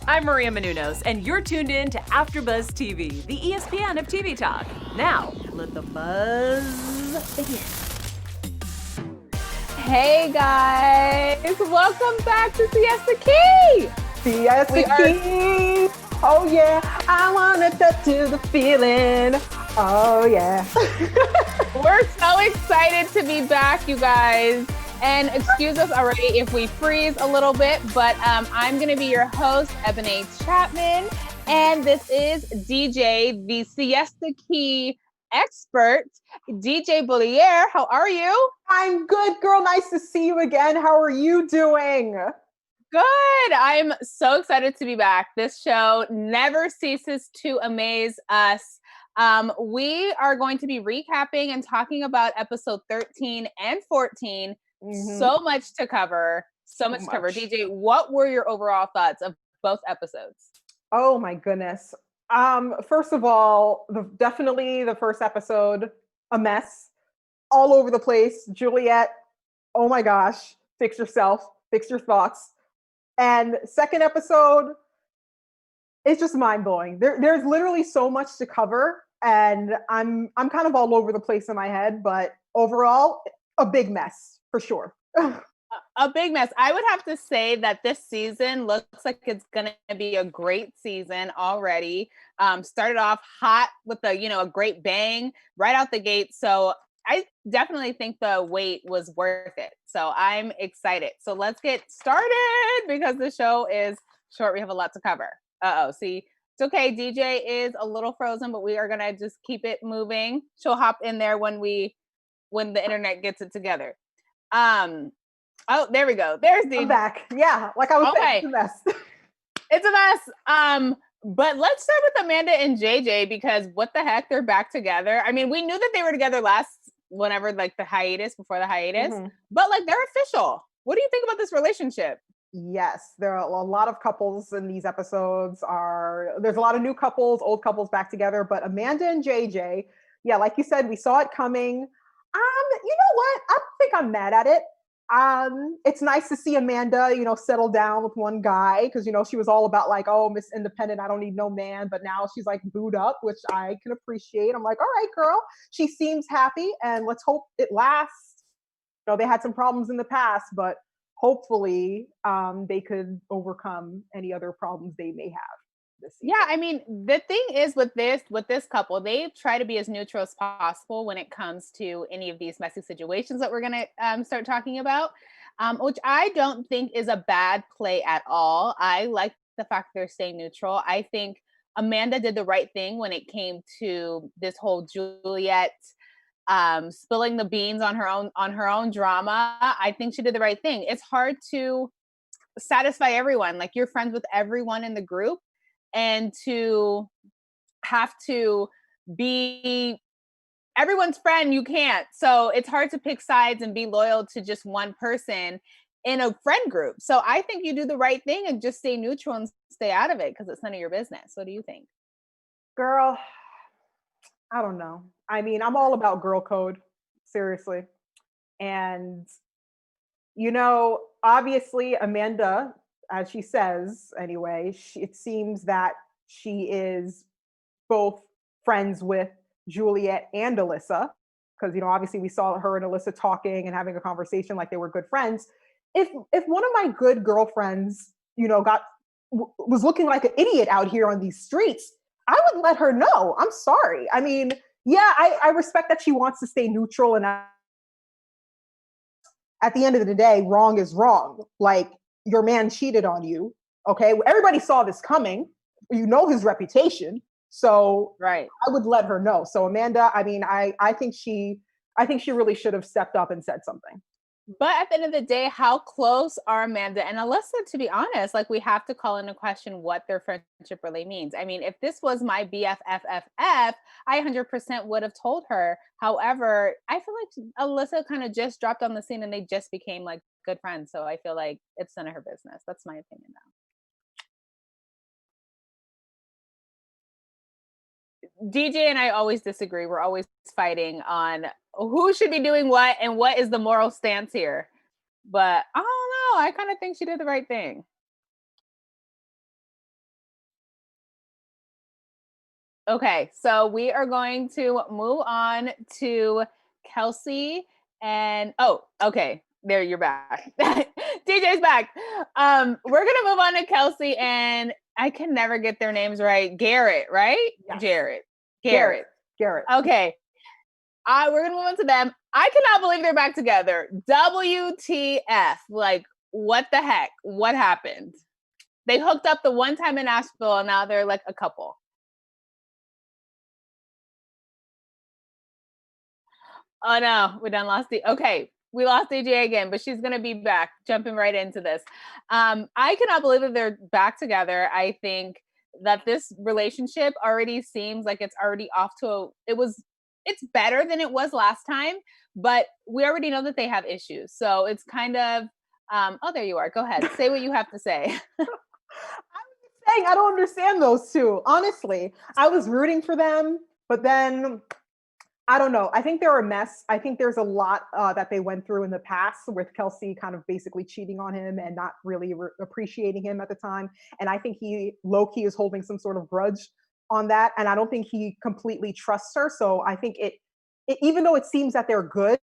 I'm Maria Menounos, and you're tuned in to AfterBuzz TV, the ESPN of TV talk. Now, let the buzz begin. Hey guys, welcome back to Siesta Key. Siesta Key. Oh yeah, I wanna touch to the feeling. Oh yeah. We're so excited to be back, you guys. And excuse us already if we freeze a little bit, but I'm going to be your host, Eboné Chatman. And this is DJ, the Siesta Key expert, DJ Beaulieu. How are you? I'm good, girl. Nice to see you again. How are you doing? Good. I'm so excited to be back. This show never ceases to amaze us. We are going to be recapping and talking about episode 13 and 14. Mm-hmm. So much to cover. DJ, what were your overall thoughts of both episodes? Oh my goodness. First of all, definitely the first episode, a mess. All over the place. Juliet, oh my gosh, fix yourself, fix your thoughts. And second episode, it's just mind-blowing. There's literally so much to cover, and I'm kind of all over the place in my head, but overall, a big mess for sure. A big mess. I would have to say that this season looks like it's going to be a great season already. Started off hot with a great bang right out the gate. So I definitely think the wait was worth it. So I'm excited. So let's get started because the show is short. We have a lot to cover. See, it's okay. DJ is a little frozen, but we are going to just keep it moving. She'll hop in there when the internet gets it together. Oh, there we go. There's the I'm back. Yeah, like I was saying, it's a mess. It's a mess. But let's start with Amanda and JJ because what the heck, they're back together. I mean, we knew that they were together before the hiatus, but like they're official. What do you think about this relationship? Yes, there are a lot of couples in these episodes. There's a lot of new couples, old couples back together, but Amanda and JJ, yeah, like you said, we saw it coming. You know what? I don't think I'm mad at it. It's nice to see Amanda, settle down with one guy because, she was all about like, oh, Miss Independent, I don't need no man. But now she's like booed up, which I can appreciate. I'm like, all right, girl, she seems happy and let's hope it lasts. They had some problems in the past, but hopefully they could overcome any other problems they may have. Yeah, I mean, the thing is with this couple, they try to be as neutral as possible when it comes to any of these messy situations that we're going to start talking about, which I don't think is a bad play at all. I like the fact they're staying neutral. I think Amanda did the right thing when it came to this whole Juliet spilling the beans on her own drama. I think she did the right thing. It's hard to satisfy everyone. Like, you're friends with everyone in the group. And to have to be everyone's friend, you can't. So it's hard to pick sides and be loyal to just one person in a friend group. So I think you do the right thing and just stay neutral and stay out of it because it's none of your business. What do you think? Girl, I don't know. I mean, I'm all about girl code, seriously. And, obviously Amanda, as she says anyway, it seems that she is both friends with Juliet and Alyssa, because obviously we saw her and Alyssa talking and having a conversation like they were good friends. If one of my good girlfriends, was looking like an idiot out here on these streets, I would let her know. I'm sorry. I mean, yeah, I respect that she wants to stay neutral, and at the end of the day, wrong is wrong. Like, your man cheated on you. Okay. Everybody saw this coming. His reputation. So right. I would let her know. So Amanda, I mean, I think she really should have stepped up and said something. But at the end of the day, how close are Amanda and Alyssa, to be honest? Like, we have to call into question what their friendship really means. I mean, if this was my BFFFF, I 100% would have told her. However, I feel like Alyssa kind of just dropped on the scene and they just became like good friends. So I feel like it's none of her business. That's my opinion now. DJ and I always disagree. We're always fighting on who should be doing what and what is the moral stance here. But I don't know. I kind of think she did the right thing. Okay, so we are going to move on to Kelsey and okay. There, you're back. DJ's back. We're gonna move on to Kelsey and I can never get their names right. Garrett, right? Yes. Garrett. Okay. We're gonna move on to them. I cannot believe they're back together. WTF? Like, what the heck? What happened? They hooked up the one time in Nashville, and now they're like a couple. Oh no, we done lost okay. We lost DJ again, but she's gonna be back, jumping right into this. I cannot believe that they're back together. I think that this relationship already seems like it's already off to it's better than it was last time, but we already know that they have issues. So it's kind of oh, there you are. Go ahead. Say what you have to say. I'm saying I don't understand those two. Honestly, I was rooting for them, but then I don't know. I think they're a mess. I think there's a lot that they went through in the past with Kelsey kind of basically cheating on him and not really appreciating him at the time. And I think he low-key is holding some sort of grudge on that. And I don't think he completely trusts her. So I think it even though it seems that they're good,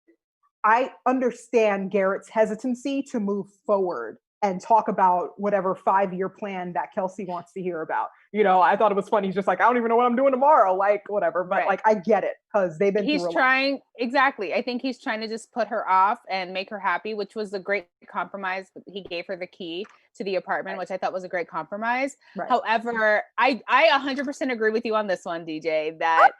I understand Garrett's hesitancy to move forward and talk about whatever 5-year plan that Kelsey wants to hear about. You know, I thought it was funny. He's just like, I don't even know what I'm doing tomorrow. Like, whatever. But like, I get it because they've been He's trying, exactly. I think he's trying to just put her off and make her happy, which was a great compromise. He gave her the key to the apartment, which I thought was a great compromise. However, I 100% agree with you on this one, DJ, that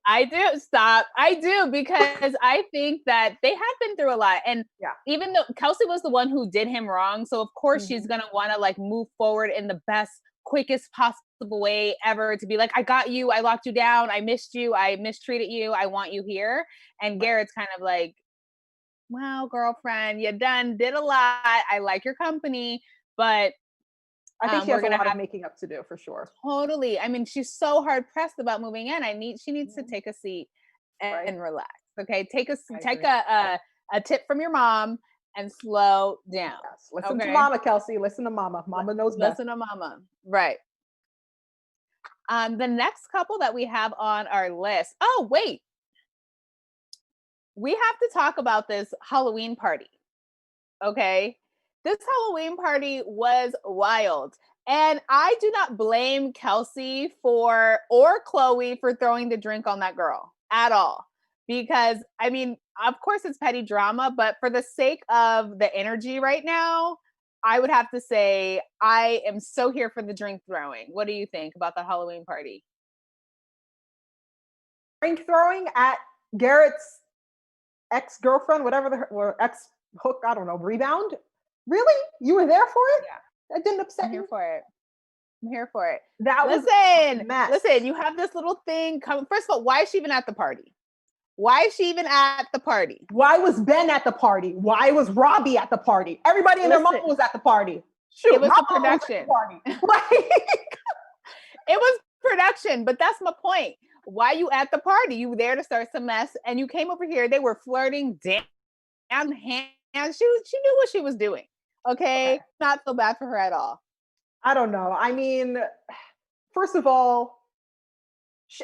I do, because I think that they have been through a lot. And even though Kelsey was the one who did him wrong, so of course she's going to want to like move forward in the best, quickest possible way ever to be like, I got you, I locked you down, I missed you, I mistreated you, I want you here. And Garrett's kind of like, well, girlfriend, you did a lot. I like your company, but I think she has a lot of making up to do for sure. Totally. I mean, she's so hard pressed about moving in. She needs to take a seat and relax. Okay, take a tip from your mom and slow down. Yes. Listen to Mama, Kelsey. Listen to Mama. Mama knows best. Listen to Mama. Right. The next couple that we have on our list. Oh wait, we have to talk about this Halloween party. Okay. This Halloween party was wild. And I do not blame Kelsey or Chloe for throwing the drink on that girl at all. Because, I mean, of course it's petty drama, but for the sake of the energy right now, I would have to say I am so here for the drink throwing. What do you think about the Halloween party? Drink throwing at Garrett's ex-girlfriend, whatever or ex-hook, I don't know, rebound? Really? You were there for it? Yeah. That didn't upset I'm you? I'm here for it. That was a mess. Listen, you have this little thing coming. First of all, why is she even at the party? Why is she even at the party? Why was Ben at the party? Why was Robbie at the party? Everybody and their mom was at the party. Shoot, it was the production. It was production, but that's my point. Why you at the party? You were there to start some mess, and you came over here. They were flirting down hands. She knew what she was doing. Okay, not so bad for her at all. I don't know. I mean, first of all,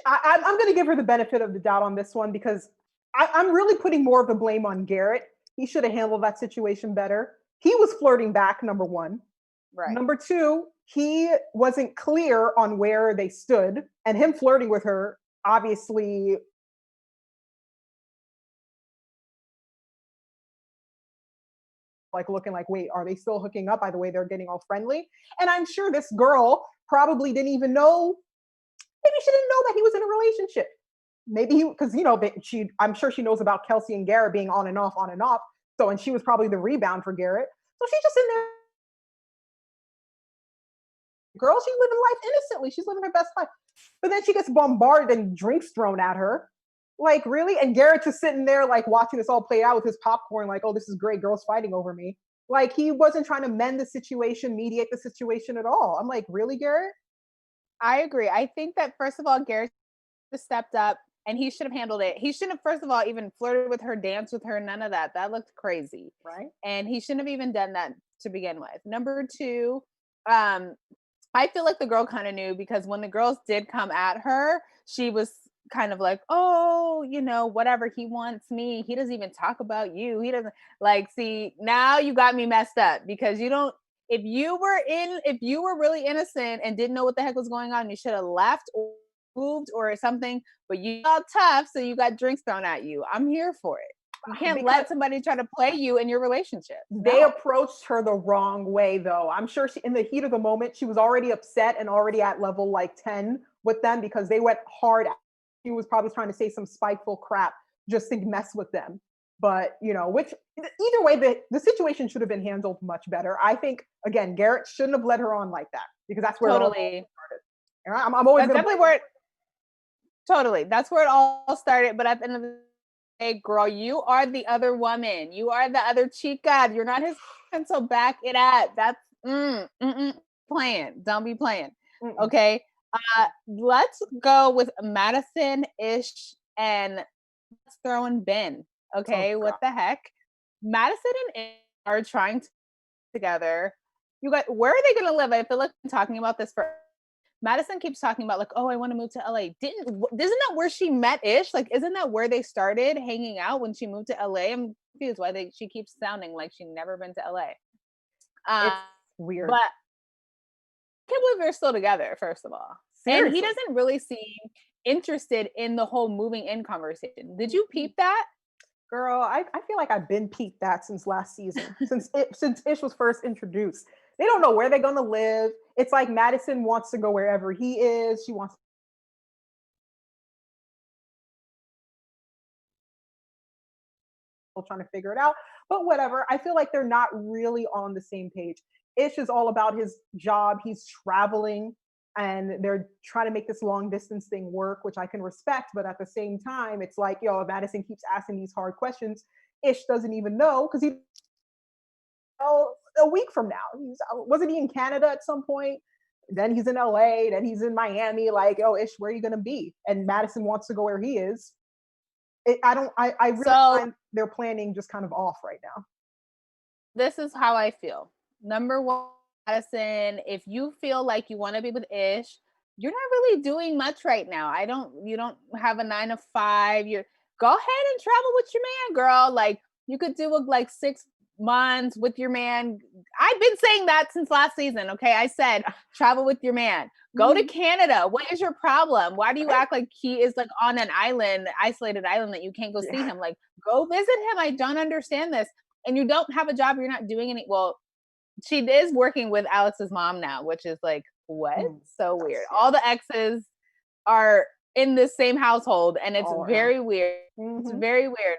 I'm going to give her the benefit of the doubt on this one because I'm really putting more of the blame on Garrett. He should have handled that situation better. He was flirting back, number one. Right. Number two, he wasn't clear on where they stood, and him flirting with her obviously like looking like, wait, are they still hooking up by the way they're getting all friendly? And I'm sure this girl probably didn't even know, maybe she didn't know that he was in a relationship. Maybe because, you know, I'm sure she knows about Kelsey and Garrett being on and off. So, and she was probably the rebound for Garrett. So she's just in there. Girl, she's living life innocently. She's living her best life. But then she gets bombarded and drinks thrown at her. Like, really? And Garrett's just sitting there, like, watching this all play out with his popcorn, like, oh, this is great. Girls fighting over me. Like, he wasn't trying to mend the situation, mediate the situation at all. I'm like, really, Garrett? I agree. I think that, first of all, Garrett stepped up and he should have handled it. He shouldn't have, first of all, even flirted with her, danced with her, none of that. That looked crazy. Right. And he shouldn't have even done that to begin with. Number two, I feel like the girl kind of knew, because when the girls did come at her, she was kind of like, oh, you know, whatever, he wants me. He doesn't even talk about you. He doesn't like, see, now you got me messed up, because you don't, if you were really innocent and didn't know what the heck was going on, you should have left or moved or something, but you got tough, so you got drinks thrown at you. I'm here for it. You can't let somebody try to play you in your relationship. They approached her the wrong way, though. I'm sure in the heat of the moment, she was already upset and already at level like 10 with them, because they went hard. She was probably trying to say some spiteful crap just to mess with them. But, you know, which either way, the situation should have been handled much better. I think, again, Garrett shouldn't have led her on like that, because that's where totally it all started. I'm always definitely where it, totally. That's where it all started. But at the end of the day, girl, you are the other woman. You are the other chica. You're not his friend, so back it up. That's playing. Don't be playing. Okay. Let's go with Madison, Ish, and let's throw in Ben. Okay, what the heck? Madison and Ish are trying to together. You guys, where are they gonna live? I feel like I'm talking about this for Madison keeps talking about like, oh, I want to move to LA. Isn't that where she met Ish? Like, isn't that where they started hanging out when she moved to LA? I'm confused why she keeps sounding like she's never been to LA. It's weird. But I can't believe they're still together, first of all. Seriously. And he doesn't really seem interested in the whole moving in conversation. Did you peep that? Girl, I feel like I've been peeped that since last season, since Ish was first introduced. They don't know where they're going to live. It's like Madison wants to go wherever he is. She wants trying to figure it out, but whatever. I feel like they're not really on the same page. Ish is all about his job. He's traveling and they're trying to make this long distance thing work, which I can respect. But at the same time, it's like, yo, if Madison keeps asking these hard questions, Ish doesn't even know, because he a week from now. Wasn't he in Canada at some point? Then he's in LA, then he's in Miami. Like, oh, Ish, where are you gonna be? And Madison wants to go where he is. I really find their planning just kind of off right now. This is how I feel. Number one, Madison, if you feel like you want to be with Ish, you're not really doing much right now. You don't have a 9 to 5. You go ahead and travel with your man, girl. Like, you could do like 6 months with your man. I've been saying that since last season. Okay. I said, travel with your man, go to Canada. What is your problem? Why do you act like he is like on an island, isolated island, that you can't go see him? Like, go visit him. I don't understand this. And you don't have a job. You're not doing any. Well, she is working with Alex's mom now, which is like, what? So weird. All the exes are in the same household, and it's very weird. It's very weird.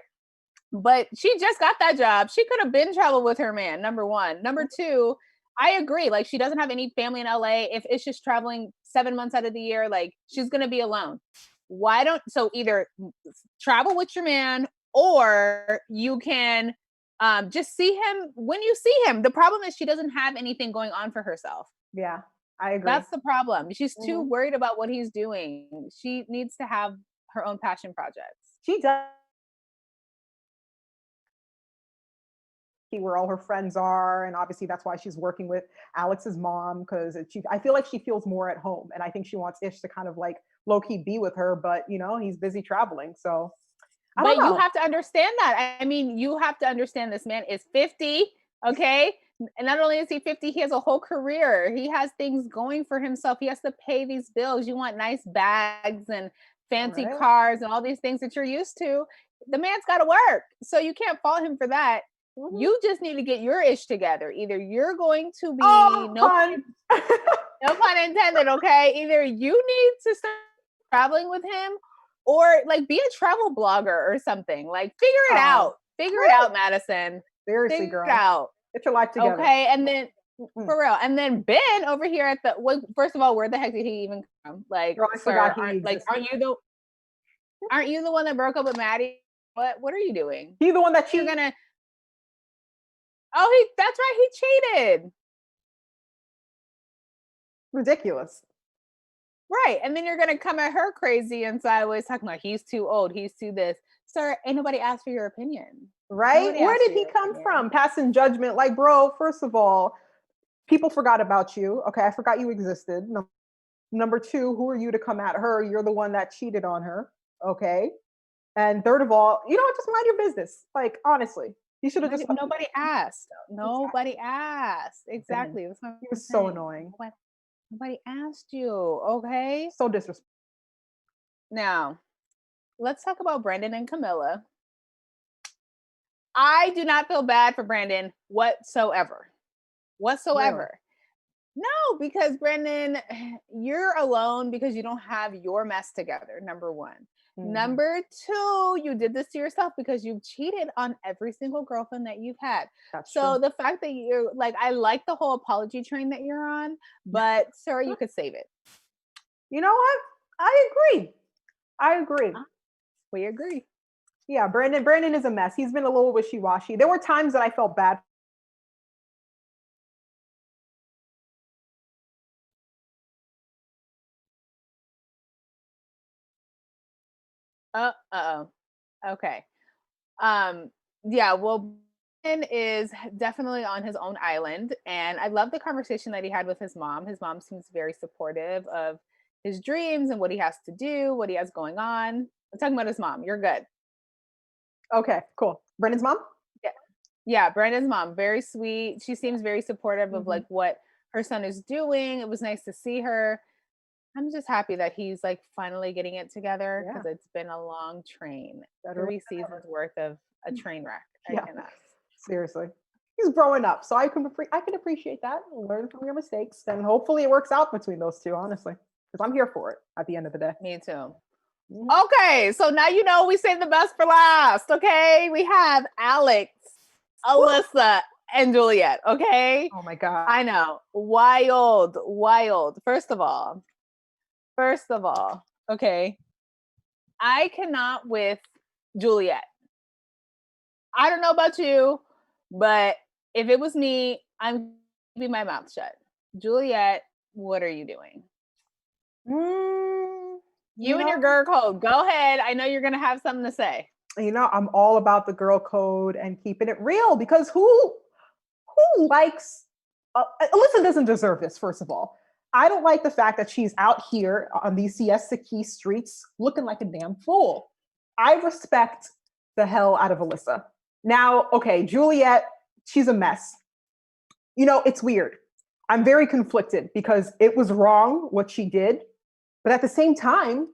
But she just got that job. She could have been traveled with her man, number one. Number two, I agree. Like, she doesn't have any family in LA. If it's just traveling 7 months out of the year, like, she's going to be alone. So either travel with your man, or you can just see him when you see him. The problem is she doesn't have anything going on for herself. Yeah, I agree. That's the problem. She's too worried about what he's doing. She needs to have her own passion projects. She does. Where all her friends are, and obviously that's why she's working with Alex's mom, because I feel like she feels more at home, and I think she wants Ish to kind of like low-key be with her, but you know, he's busy traveling. So but you have to understand that. I mean, you have to understand this man is 50, okay? And not only is he 50, he has a whole career. He has things going for himself. He has to pay these bills. You want nice bags and fancy cars and all these things that you're used to. The man's got to work. So you can't fault him for that. You just need to get your Ish together. Either you're going to be no pun intended, okay? Either you need to start traveling with him, or like be a travel blogger or something. Like, figure it out. Figure it out, Madison. Seriously, girl. Figure it out. Get your life together. Okay, and then for real. And then Ben over here at first of all, where the heck did he even come? Like, girl, I forgot he existed. aren't you the one that broke up with Maddie? What are you doing? He's the one that you're gonna. Oh, that's right. He cheated. Ridiculous. Right. And then you're going to come at her crazy and sideways talking about he's too old. He's too this. Sir, ain't nobody asked for your opinion. Right. Where did he come from? Passing judgment. Like, bro, first of all, people forgot about you. Okay, I forgot you existed. Number two, who are you to come at her? You're the one that cheated on her. Okay. And third of all, you know what? Just mind your business. Like, honestly, you should have just. Nobody asked. Nobody asked. Exactly. That's what He I'm was so saying. annoying. Nobody asked you. Okay. So disrespectful. Now, let's talk about Brandon and Camilla. I do not feel bad for Brandon whatsoever. Whatsoever. No, because Brandon, you're alone because you don't have your mess together, number one. Mhm. Number two, you did this to yourself because you've cheated on every single girlfriend that you've had. That's So true. the fact that you're like, I like the whole apology train that you're on, but sir, you could save it. You know what? I agree. We agree. Yeah, Brandon is a mess. He's been a little wishy-washy. There were times that I felt bad. Uh-oh. Okay. Yeah, well, Brandon is definitely on his own island, and I love the conversation that he had with his mom. His mom seems very supportive of his dreams and what he has to do, what he has going on. I'm talking about his mom. You're good. Okay, cool. Brandon's mom? Yeah, Brandon's mom, very sweet. She seems very supportive of like what her son is doing. It was nice to see her. I'm just happy that he's like finally getting it together because it's been a long train. 3 seasons worth of a train wreck. I cannot. Seriously. He's growing up, so I can appreciate that. Learn from your mistakes, and hopefully it works out between those two, honestly. Because I'm here for it at the end of the day. Me too. Okay, so now you know we saved the best for last. Okay, we have Alex, Alyssa, and Juliet. Okay. Oh my god. I know. Wild. First of all, okay. I cannot with Juliet. I don't know about you, but if it was me, I'm keeping my mouth shut. Juliet, what are you doing? You and your girl code. Go ahead. I know you're gonna have something to say. You know, I'm all about the girl code and keeping it real because who likes Alyssa doesn't deserve this, first of all. I don't like the fact that she's out here on these Siesta Key streets looking like a damn fool. I respect the hell out of Alyssa. Now, okay, Juliet, she's a mess. You know, it's weird. I'm very conflicted because it was wrong what she did, but at the same time,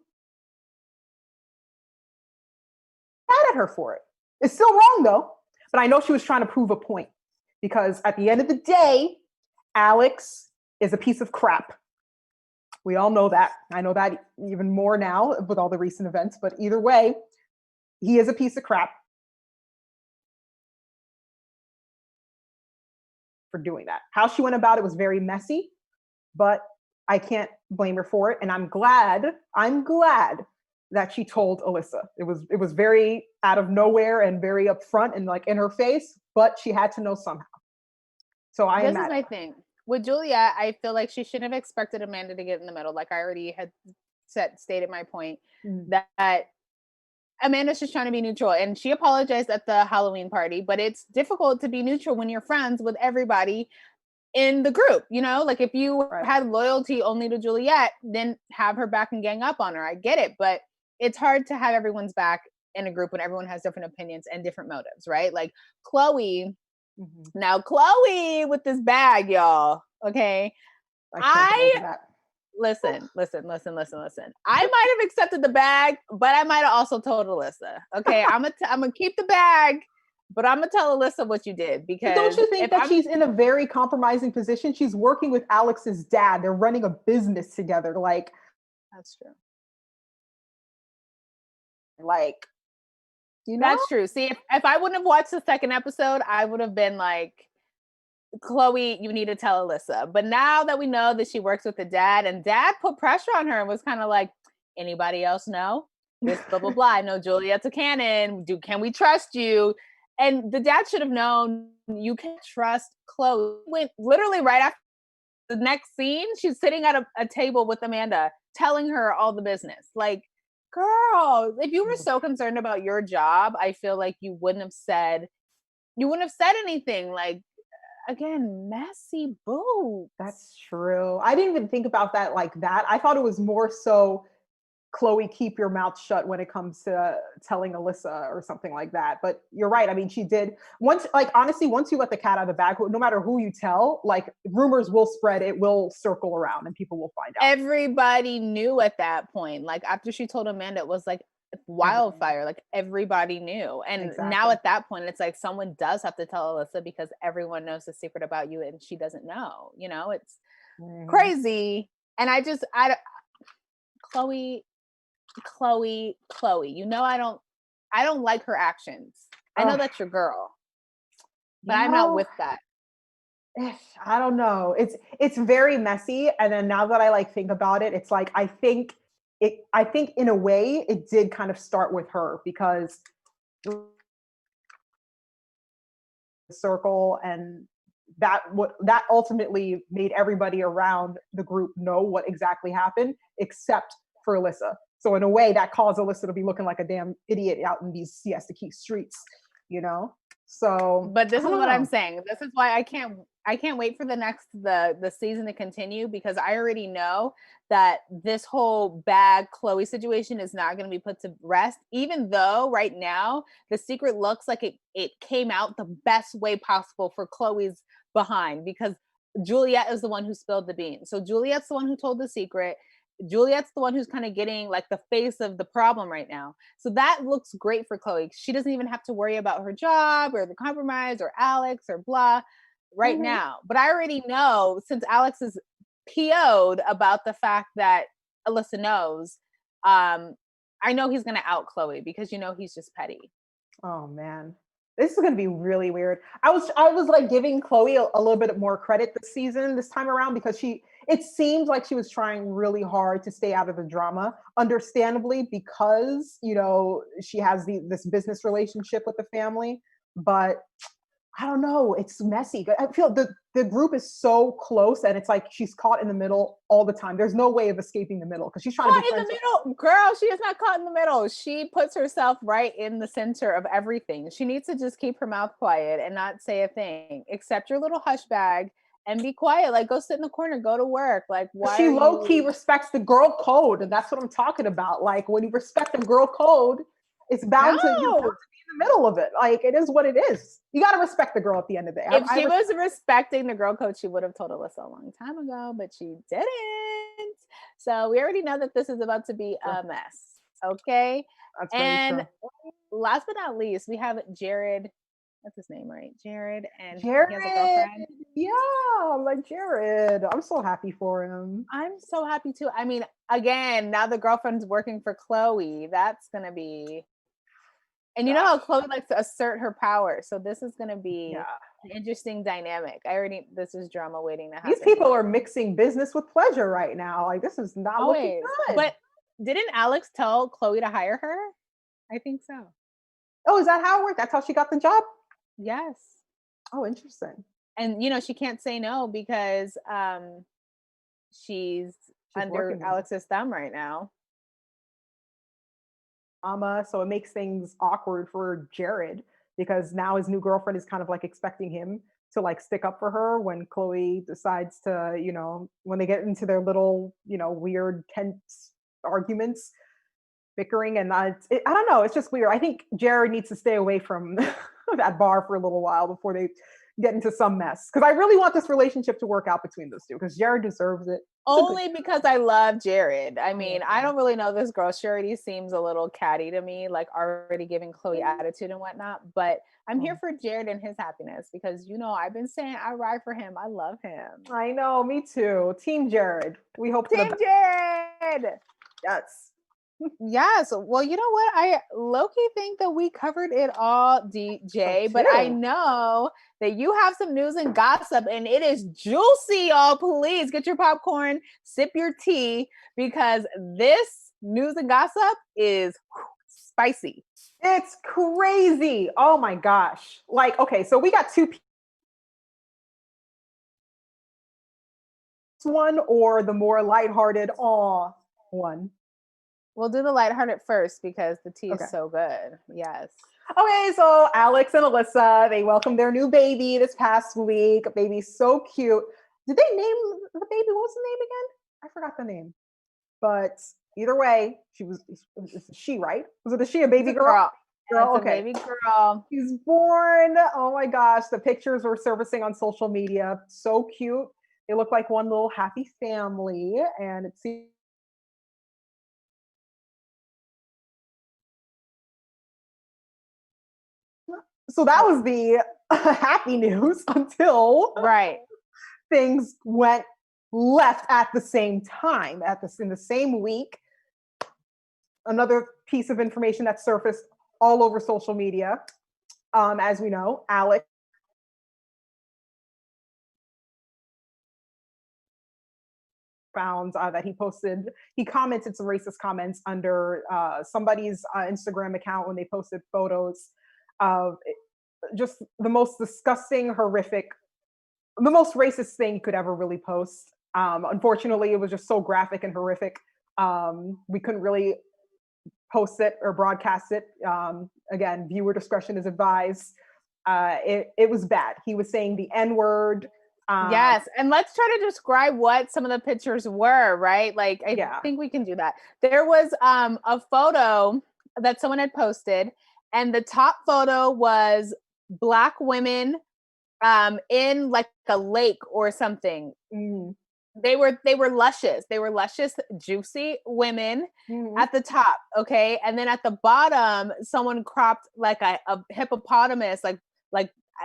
I'm mad at her for it. It's still wrong though, but I know she was trying to prove a point because at the end of the day, Alex is a piece of crap. We all know that. I know that even more now with all the recent events, but either way, he is a piece of crap for doing that. How she went about it was very messy, but I can't blame her for it. And I'm glad that she told Alyssa. It was very out of nowhere and very upfront and like in her face, but she had to know somehow. So This is my thing. With Juliet, I feel like she shouldn't have expected Amanda to get in the middle. Like I already had stated my point that Amanda's just trying to be neutral, and she apologized at the Halloween party, but it's difficult to be neutral when you're friends with everybody in the group, you know? Like if you had loyalty only to Juliet, then have her back and gang up on her. I get it, but it's hard to have everyone's back in a group when everyone has different opinions and different motives, right? Like Chloe, now Chloe with this bag, y'all, okay? Listen. I might have accepted the bag, but I might have also told Alyssa. Okay, I'm gonna keep the bag, but I'm gonna tell Alyssa what you did because don't you think that she's in a very compromising position? She's working with Alex's dad. They're running a business together. Like that's true. Like, you know, that's true. See, if I wouldn't have watched the second episode, I would have been like, Chloe, you need to tell Alyssa. But now that we know that she works with the dad, and dad put pressure on her and was kind of like, anybody else know? This blah blah blah. I know Juliet's a canon. Can we trust you? And the dad should have known you can trust Chloe. Went literally right after the next scene, she's sitting at a table with Amanda, telling her all the business. Like, girl, if you were so concerned about your job, I feel like you wouldn't have said anything. Like, again, messy boo. That's true. I didn't even think about that like that. I thought it was more so Chloe, keep your mouth shut when it comes to telling Alyssa or something like that. But you're right. I mean, she did once, like, honestly, once you let the cat out of the bag, no matter who you tell, like, rumors will spread, it will circle around and people will find out. Everybody knew at that point. Like, after she told Amanda, it was like wildfire. Like, everybody knew. And now Exactly. at that point, it's like someone does have to tell Alyssa because everyone knows the secret about you and she doesn't know. You know, it's crazy. And Chloe, you know, I don't like her actions. I know that's your girl, but I'm not with that. I don't know. It's very messy. And then now that I like think about it, it's like I think in a way it did kind of start with her because the circle and that ultimately made everybody around the group know what exactly happened, except for Alyssa. So in a way, that caused Alyssa to be looking like a damn idiot out in these Siesta Key streets, you know. So, but this is what I'm saying. This is why I can't wait for the season to continue, because I already know that this whole bad Chloe situation is not going to be put to rest, even though right now the secret looks like it came out the best way possible for Chloe's behind, because Juliet is the one who spilled the beans. So Juliet's the one who told the secret. Juliet's the one who's kind of getting like the face of the problem right now. So that looks great for Chloe. She doesn't even have to worry about her job or the compromise or Alex or blah right now. But I already know, since Alex is PO'd about the fact that Alyssa knows, I know he's going to out Chloe, because, you know, he's just petty. Oh man, this is going to be really weird. I was like giving Chloe a little bit more credit this time around, because it seemed like she was trying really hard to stay out of the drama, understandably, because, you know, she has this business relationship with the family. But I don't know, it's messy. I feel the group is so close, and it's like she's caught in the middle all the time. There's no way of escaping the middle, because she's trying to be in the middle. Girl, she is not caught in the middle. She puts herself right in the center of everything. She needs to just keep her mouth quiet and not say a thing, except your little hush bag, and be quiet. Like, go sit in the corner, go to work. Like, why she low key respects the girl code, and that's what I'm talking about. Like, when you respect the girl code, it's bound to you're bound to be in the middle of it. Like, it is what it is. You got to respect the girl at the end of the day. If she was respecting the girl code, she would have told Alyssa a long time ago, but she didn't. So we already know that this is about to be a mess. Okay. That's and very true. Last but not least, we have Jared. What's his name, right? Jared, and Jared, he has a girlfriend. Yeah, like Jared. I'm so happy for him. I'm so happy too. I mean, again, now the girlfriend's working for Chloe. That's gonna be, and you know how Chloe likes to assert her power. So this is gonna be an interesting dynamic. This is drama waiting to happen. These people are mixing business with pleasure right now. Like, this is not looking good. But didn't Alex tell Chloe to hire her? I think so. Oh, is that how it worked? That's how she got the job? Yes. Oh, interesting. And, you know, she can't say no because she's under Alex's thumb right now. So it makes things awkward for Jared, because now his new girlfriend is kind of like expecting him to like stick up for her when Chloe decides to, you know, when they get into their little, you know, weird tense arguments, bickering. And I don't know, it's just weird. I think Jared needs to stay away from that bar for a little while before they get into some mess, because I really want this relationship to work out between those two, because Jared deserves it. Only because I love Jared. I mean, I don't really know this girl. She already seems a little catty to me, like already giving Chloe attitude and whatnot. But I'm here for Jared and his happiness, because, you know, I've been saying I ride for him. I love him. I know, me too. Team Jared. We hope Team Jared. Yes. Yes. Well, you know what? I low-key think that we covered it all, DJ, but I know that you have some news and gossip, and it is juicy, y'all. Please get your popcorn, sip your tea, because this news and gossip is spicy. It's crazy. Oh my gosh. Like, okay, so we got two one or the more lighthearted one. We'll do the lighthearted first because the tea is so good. Yes. Okay, so Alex and Alyssa, they welcomed their new baby this past week. A baby so cute. Did they name the baby? What was the name again? I forgot the name. But either way, it's a she, right? Was it a she, a baby It's a girl? girl. Girl, It's a okay. baby girl. She's born. Oh my gosh, the pictures were surfacing on social media. So cute. They look like one little happy family, and it seems so that was the happy news until Right. things went left at the same time in the same week. Another piece of information that surfaced all over social media. As we know, Alex found that he commented some racist comments under somebody's Instagram account when they posted photos of just the most disgusting, horrific, the most racist thing you could ever really post. Unfortunately, it was just so graphic and horrific. We couldn't really post it or broadcast it. Again, viewer discretion is advised. It was bad. He was saying the N-word. Yes, and let's try to describe what some of the pictures were, right? Like I think we can do that. There was a photo that someone had posted, and the top photo was Black women in like a lake or something. They were luscious. They were luscious, juicy women at the top, okay? And then at the bottom, someone cropped like a hippopotamus, like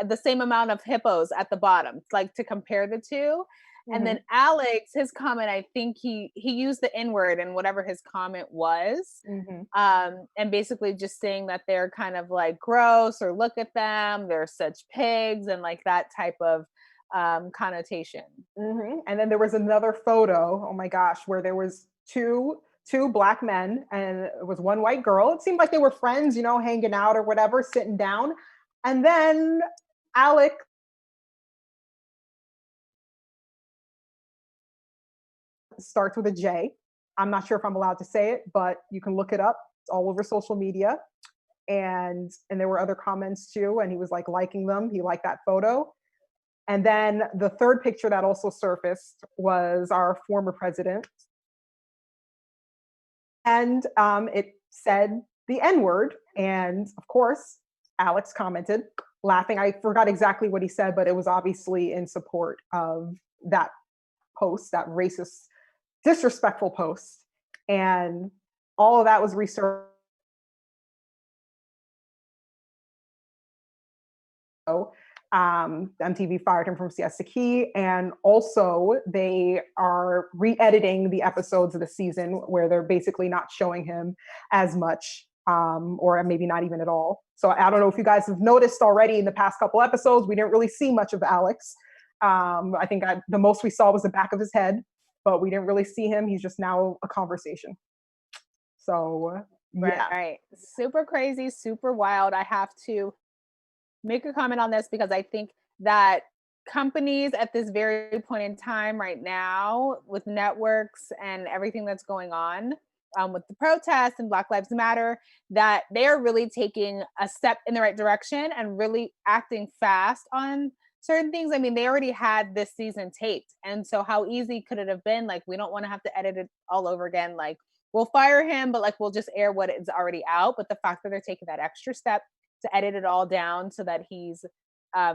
the same amount of hippos at the bottom, like to compare the two. And then Alex, his comment, I think he used the N-word in whatever his comment was. And basically just saying that they're kind of like gross, or look at them, they're such pigs, and like that type of connotation. And then there was another photo, oh my gosh, where there was two Black men and it was one white girl. It seemed like they were friends, you know, hanging out or whatever, sitting down. And then Alex starts with a J. I'm not sure if I'm allowed to say it, but you can look it up. It's all over social media. And there were other comments too, and he was like liking them. He liked that photo. And then the third picture that also surfaced was our former president. And it said the N-word. And of course, Alex commented, laughing. I forgot exactly what he said, but it was obviously in support of that post, that racist, disrespectful post. And all of that was researched. MTV fired him from Siesta Key, and also they are re-editing the episodes of the season where they're basically not showing him as much, or maybe not even at all. So I don't know if you guys have noticed already in the past couple episodes, we didn't really see much of Alex. I think the most we saw was the back of his head, but we didn't really see him. He's just now a conversation. So yeah. Right. Super crazy, super wild. I have to make a comment on this because I think that companies at this very point in time right now, with networks and everything that's going on with the protests and Black Lives Matter, that they are really taking a step in the right direction and really acting fast on certain things. I mean, they already had this season taped. And so how easy could it have been? Like, we don't want to have to edit it all over again. Like, we'll fire him, but like, we'll just air what is already out. But the fact that they're taking that extra step to edit it all down so that he's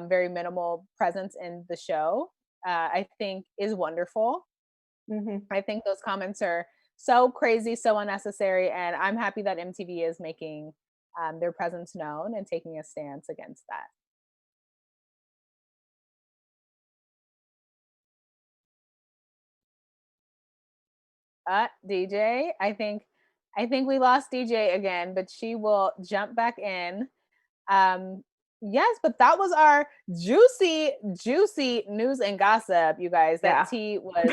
very minimal presence in the show, I think is wonderful. I think those comments are so crazy, so unnecessary, and I'm happy that MTV is making their presence known and taking a stance against that. DJ, I think we lost DJ again, but she will jump back in. Yes, but that was our juicy news and gossip, you guys. That tea was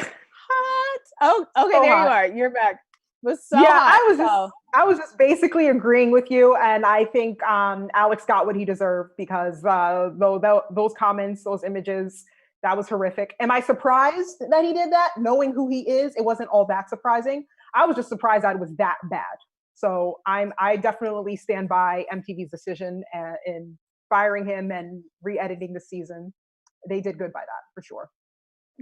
hot. Oh, okay, so there hot. You are. You're back. It was so hot. I was just basically agreeing with you, and I think Alex got what he deserved because those comments, those images, that was horrific. Am I surprised that he did that? Knowing who he is, it wasn't all that surprising. I was just surprised that it was that bad. So I definitely stand by MTV's decision in firing him and re-editing the season. They did good by that for sure.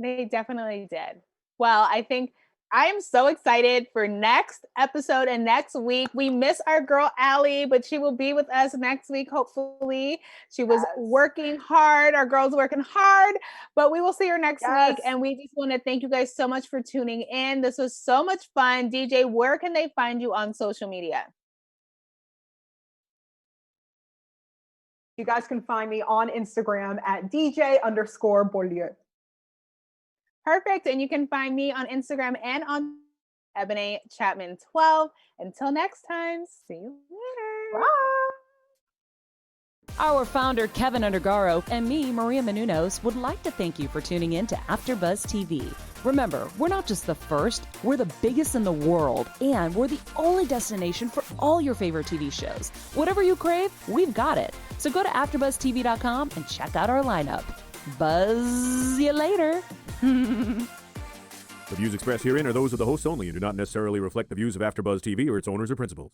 They definitely did. Well, I think I am so excited for next episode and next week. We miss our girl Allie, but she will be with us next week, hopefully. She was working hard. Our girl's working hard, but we will see her next week. And we just want to thank you guys so much for tuning in. This was so much fun. DJ, where can they find you on social media? You guys can find me on Instagram at DJ_Beaulieu. Perfect. And you can find me on Instagram and on Eboné Chatman 12. Until next time, see you later. Bye. Our founder, Keven Undergaro, and me, Maria Menounos, would like to thank you for tuning in to AfterBuzz TV. Remember, we're not just the first, we're the biggest in the world, and we're the only destination for all your favorite TV shows. Whatever you crave, we've got it. So go to AfterBuzzTV.com and check out our lineup. Buzz you later. The views expressed herein are those of the hosts only and do not necessarily reflect the views of AfterBuzz TV or its owners or principals.